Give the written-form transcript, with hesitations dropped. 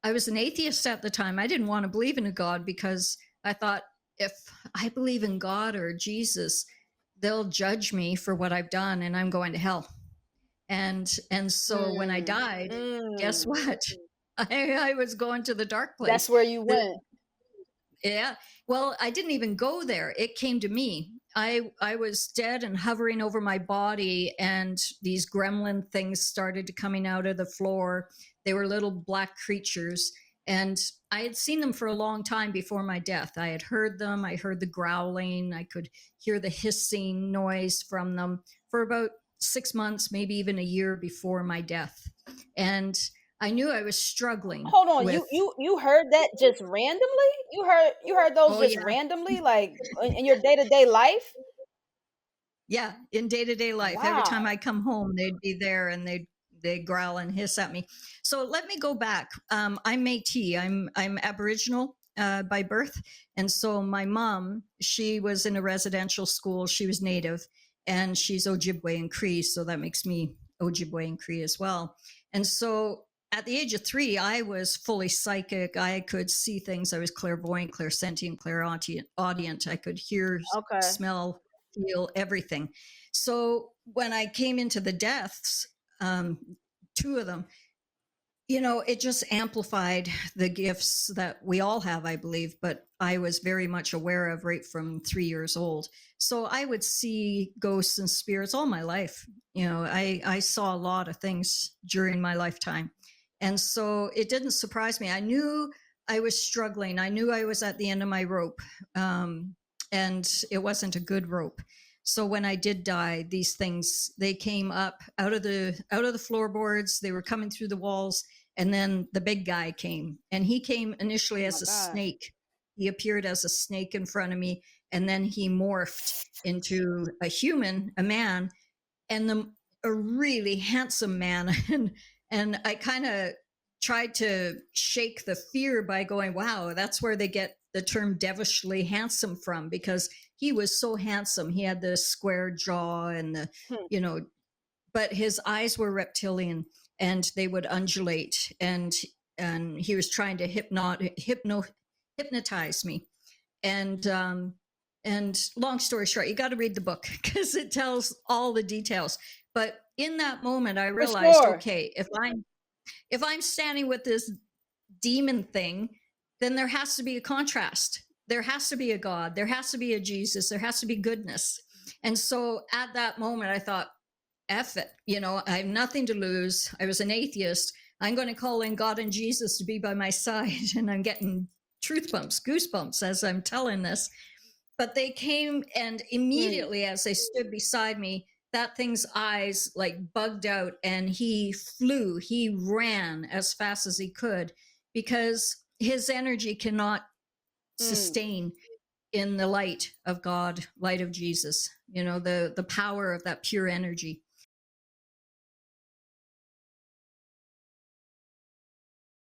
I was an atheist at the time. I didn't want to believe in a God because I thought if I believe in God or Jesus, they'll judge me for what I've done and I'm going to hell. And so when I Mm, died, guess mm. what? I was going to the dark That's place. where you The, went. yeah. Well, I didn't even go there. It came to me. I was dead and hovering over my body, and these gremlin things started coming out of the floor. They were little black creatures, and I had seen them for a long time before my death. I had heard them. I heard the growling. I could hear the hissing noise from them for about 6 months, maybe even a year before my death. And I knew I was struggling Hold on, with, you heard that just randomly? You heard those oh just yeah, randomly, like in your day-to-day life? yeah, in day-to-day life, every Wow. time I come home, they'd be there and they'd growl and hiss at me. So let me go back. I'm Métis. I'm Aboriginal by birth, and so my mom, she was in a residential school. She was Native, and she's Ojibwe and Cree, so that makes me Ojibwe and Cree as well. And so at the age of 3, I was fully psychic. I could see things. I was clairvoyant, clairsentient, clairaudient. I could hear, Okay. smell, feel everything. So when I came into the deaths, um, 2 of them, it just amplified the gifts that we all have, I believe, but I was very much aware of right from 3 years old. So I would see ghosts and spirits all my life. I saw a lot of things during my lifetime. And so it didn't surprise me. I knew I was struggling. I knew I was at the end of my rope. And it wasn't a good rope. So when I did die, these things, they came up out of the floorboards. They were coming through the walls, and then the big guy came, and he came initially Oh my as a gosh. snake. He appeared as a snake in front of me, and then he morphed into a human, a man, and a really handsome man. And I kind of tried to shake the fear by going, wow, that's where they get the term devilishly handsome from, because he was so handsome. He had the square jaw and Hmm. you know, but his eyes were reptilian and they would undulate, and he was trying to hypnotize me. And long story short, you got to read the book because it tells all the details. But in that moment I For realized, sure. okay, if I'm standing with this demon thing, then there has to be a contrast. There has to be a God. There has to be a Jesus. There has to be goodness. And so at that moment, I thought, F it. I have nothing to lose. I was an atheist. I'm going to call in God and Jesus to be by my side. And I'm getting truth bumps, goosebumps as I'm telling this. But they came, and Mm, immediately as they stood beside me, that thing's eyes like bugged out, and he flew. He ran as fast as he could because his energy cannot mm. sustain in the light of God, light of Jesus, the power of that pure energy.